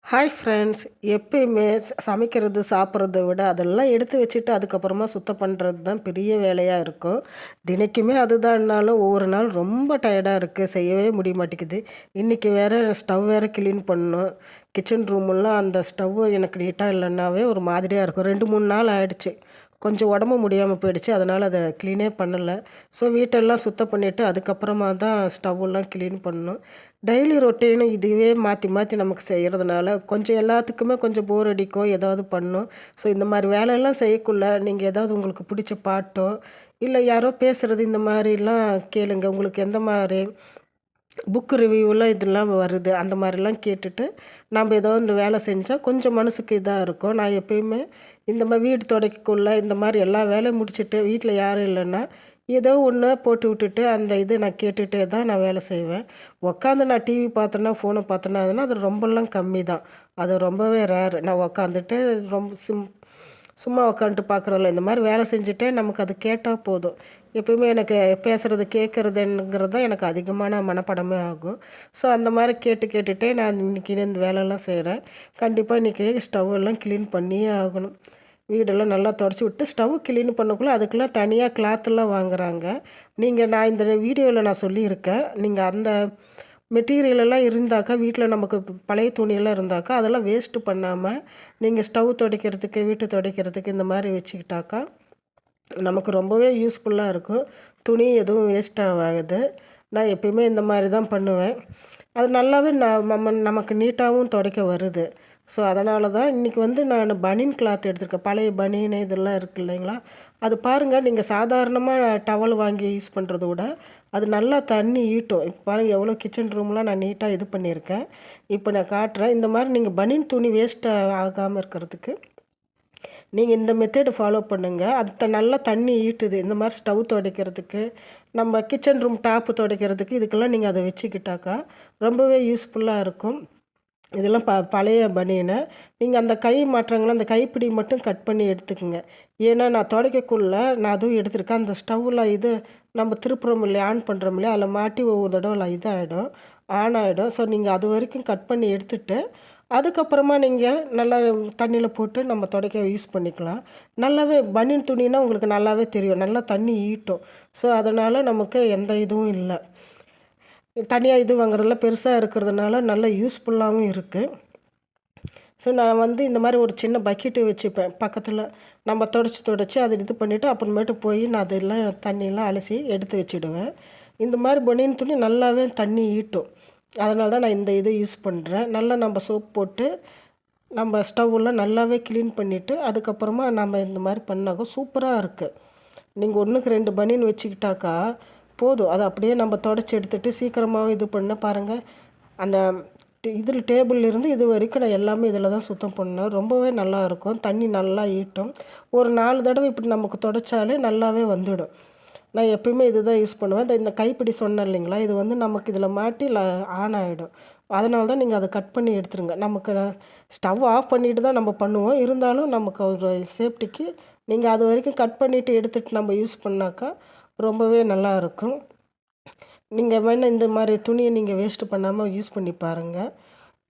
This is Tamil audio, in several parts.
Hi friends. எப்பயுமே சமைக்கிறது சாப்பிட்றத விட அதெல்லாம் எடுத்து வச்சுட்டு அதுக்கப்புறமா சுத்தம் பண்ணுறது தான் பெரிய வேலையாக இருக்கும். தினைக்குமே அதுதான்னாலும் ஒவ்வொரு நாள் ரொம்ப டயர்டாக இருக்குது, செய்யவே முடிய மாட்டேங்குது. இன்றைக்கி வேறு ஸ்டவ் வேறு க்ளீன் பண்ணணும். கிச்சன் ரூமெல்லாம் அந்த ஸ்டவ்வு எனக்கு நீட்டாக இல்லைன்னாவே ஒரு மாதிரியாக இருக்கும். 2 3 நாள் ஆயிடுச்சு. கொஞ்சம் உடம்பு முடியாமல் போயிடுச்சு, அதனால் அதை க்ளீனே பண்ணலை. ஸோ வீட்டெல்லாம் சுத்தம் பண்ணிவிட்டு அதுக்கப்புறமா தான் ஸ்டவ்வெல்லாம் க்ளீன் பண்ணணும். டெய்லி ரொட்டீனு இதுவே மாற்றி மாற்றி நமக்கு செய்கிறதுனால கொஞ்சம் எல்லாத்துக்குமே கொஞ்சம் போர் அடிக்கும், ஏதாவது பண்ணும். ஸோ இந்த மாதிரி வேலையெல்லாம் செய்யக்குள்ள நீங்கள் ஏதாவது உங்களுக்கு பிடிச்ச பாட்டோ இல்லை யாரோ பேசுகிறது இந்த மாதிரிலாம் கேளுங்க. உங்களுக்கு எந்த மாதிரி புக்கு ரிவ்யூலாம் இதெல்லாம் வருது அந்த மாதிரிலாம் கேட்டுட்டு நம்ம ஏதோ இந்த வேலை செஞ்சால் கொஞ்சம் மனசுக்கு இதாக இருக்கும். நான் எப்பயுமே இந்த மாதிரி வீடு துடைக்கக்குள்ள இந்த மாதிரி எல்லா வேலையும் முடிச்சுட்டு வீட்டில் யாரும் இல்லைன்னா ஏதோ ஒன்று போட்டு விட்டுட்டு அந்த இது நான் கேட்டுகிட்டே தான் நான் வேலை செய்வேன். உக்காந்து நான் டிவி பார்த்தேன்னா ஃபோனை பார்த்தேன்னா அது ரொம்பலாம் கம்மி தான். அது ரொம்பவே ரேர். நான் உக்காந்துட்டு ரொம்ப சும்மா உக்காந்துட்டு பார்க்குறதில்ல. இந்த மாதிரி வேலை செஞ்சுட்டே நமக்கு அது கேட்டால் போதும். எப்பயுமே எனக்கு பேசுகிறது கேட்குறதுங்கிறது தான் எனக்கு அதிகமான மனப்பாடமே ஆகும். ஸோ அந்த மாதிரி கேட்டுட்டே நான் இன்றைக்கி இந்த வேலையெல்லாம் செய்கிறேன். கண்டிப்பாக இன்றைக்கி ஸ்டவ் எல்லாம் க்ளீன் பண்ணியே ஆகணும். வீடெல்லாம் நல்லா தொடச்சி விட்டு ஸ்டவ் க்ளீன் பண்ணக்குள்ளே அதுக்கெல்லாம் தனியாக கிளாத்தெல்லாம் வாங்குகிறாங்க. நான் இந்த வீடியோவில் நான் சொல்லியிருக்கேன். நீங்கள் அந்த மெட்டீரியல் எல்லாம் இருந்தாக்கா வீட்டில் நமக்கு பழைய துணியெல்லாம் இருந்தாக்கா அதெல்லாம் வேஸ்ட்டு பண்ணாமல் நீங்கள் ஸ்டவ் துடைக்கிறதுக்கு வீட்டு துடைக்கிறதுக்கு இந்த மாதிரி வச்சுக்கிட்டாக்கா நமக்கு ரொம்பவே யூஸ்ஃபுல்லாக இருக்கும். துணி எதுவும் வேஸ்ட் ஆகாது. நான் எப்பயுமே இந்த மாதிரி தான் பண்ணுவேன். அது நல்லாவே நமக்கு நீட்டாகவும் துடைக்க வருது. ஸோ அதனால தான் இன்றைக்கி நான் பனியன் கிளாத் எடுத்திருக்கேன். பழைய பனியன் இதெல்லாம் இருக்குது இல்லைங்களா, அது பாருங்கள். நீங்கள் சாதாரணமாக டவல் வாங்கி யூஸ் பண்ணுறத விட அது நல்லா தண்ணி ஈட்டும். இப்போ பாருங்கள் எவ்வளோ கிச்சன் ரூம்லாம் நான் நீட்டாக இது பண்ணியிருக்கேன். இப்போ நான் காட்டுறேன். இந்த மாதிரி நீங்கள் பனியன் துணி வேஸ்ட் ஆகாமல் இருக்கிறதுக்கு நீங்கள் இந்த மெத்தேடு ஃபாலோ பண்ணுங்கள். அது நல்லா தண்ணி ஈட்டுது. இந்த மாதிரி ஸ்டவ் துடைக்கிறதுக்கு, நம்ம கிச்சன் ரூம் டாப்பு துடைக்கிறதுக்கு இதுக்கெல்லாம் நீங்கள் அதை வச்சுக்கிட்டாக்கா ரொம்பவே யூஸ்ஃபுல்லாக இருக்கும். இதெல்லாம் பழைய பனியனை நீங்கள் அந்த கை மாற்றங்களை அந்த கைப்பிடி மட்டும் கட் பண்ணி எடுத்துக்கோங்க. ஏன்னா நான் துடைக்கக்குள்ள நான் அதுவும் எடுத்திருக்கேன். அந்த ஸ்டவ்வில் இது நம்ம திருப்புறோம் இல்லையா, ஆன் பண்ணுறோம் இல்லையா, அதில் மாட்டி ஒவ்வொரு தடவை இதாகிடும், ஆன் ஆகிடும். ஸோ நீங்கள் அது வரைக்கும் கட் பண்ணி எடுத்துகிட்டு அதுக்கப்புறமா நீங்கள் நல்லா தண்ணியில் போட்டு நம்ம துடைக்க யூஸ் பண்ணிக்கலாம். நல்லாவே பனியன் துணினா உங்களுக்கு நல்லாவே தெரியும், நல்லா தண்ணி ஈட்டும். ஸோ அதனால் நமக்கு எந்த இதுவும் இல்லை. தனியாக இது வாங்குறதுல பெருசாக இருக்கிறதுனால நல்ல யூஸ்ஃபுல்லாகவும் இருக்குது. ஸோ நான் இந்த மாதிரி ஒரு சின்ன பக்கெட்டு வச்சுப்பேன் பக்கத்தில். நம்ம தொடச்சி அதை இது பண்ணிவிட்டு அப்புறமேட்டு போய் நான் அதெல்லாம் தண்ணியெல்லாம் அலசி எடுத்து வச்சுடுவேன். இந்த மாதிரி பனியன் துணி நல்லாவே தண்ணி ஈட்டும். அதனால தான் நான் இந்த இதை யூஸ் பண்ணுறேன். நல்லா நம்ம சோப் போட்டு நம்ம ஸ்டவ்வெல்லாம் நல்லாவே க்ளீன் பண்ணிவிட்டு அதுக்கப்புறமா நம்ம இந்த மாதிரி பண்ணாக்கா சூப்பராக இருக்குது. நீங்கள் 1க்கு 2 பனியன் வச்சுக்கிட்டாக்கா போதும். அதை அப்படியே நம்ம தொடச்சி எடுத்துகிட்டு சீக்கிரமாகவும் இது பண்ண பாருங்கள். அந்த இதில் டேபிள்லேருந்து இது வரைக்கும் நான் எல்லாமே இதில் தான் சுத்தம் பண்ணேன். ரொம்பவே நல்லாயிருக்கும். தண்ணி நல்லா ஈட்டும். ஒரு 4 தடவை இப்படி நமக்கு தொடச்சாலே நல்லாவே வந்துடும். நான் எப்பயுமே இது தான் யூஸ் பண்ணுவேன். இந்த கைப்பிடி சொன்னேன் இல்லைங்களா, இது நமக்கு இதில் மாட்டி ஆன் ஆகிடும். அதனால தான் நீங்கள் அதை கட் பண்ணி எடுத்துருங்க. நமக்கு ஸ்டவ் ஆஃப் பண்ணிவிட்டு தான் நம்ம பண்ணுவோம். இருந்தாலும் நமக்கு ஒரு சேஃப்டிக்கு நீங்கள் அது வரைக்கும் கட் பண்ணிவிட்டு எடுத்துகிட்டு நம்ம யூஸ் பண்ணாக்கா ரொம்பவே நல்லாயிருக்கும். நீங்கள் வேணால் இந்த மாதிரி துணியை நீங்கள் வேஸ்ட்டு பண்ணாமல் யூஸ் பண்ணி பாருங்கள்.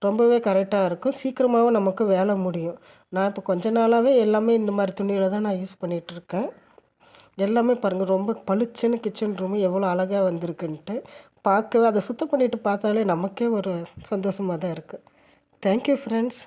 ரொம்பவே கரெக்டாக இருக்கும். சீக்கிரமாகவும் நமக்கு வேலை முடியும். நான் இப்போ கொஞ்ச நாளாகவே எல்லாமே இந்த மாதிரி துணியில் தான் நான் யூஸ் பண்ணிகிட்ருக்கேன். எல்லாமே பாருங்கள் ரொம்ப பளிச்சுன்னு கிச்சன் ரூமு எவ்வளோ அழகாக வந்திருக்குன்ட்டு. பார்க்கவே அதை சுத்தம் பண்ணிவிட்டு பார்த்தாலே நமக்கே ஒரு சந்தோஷமாக தான் இருக்குது. Thank you friends.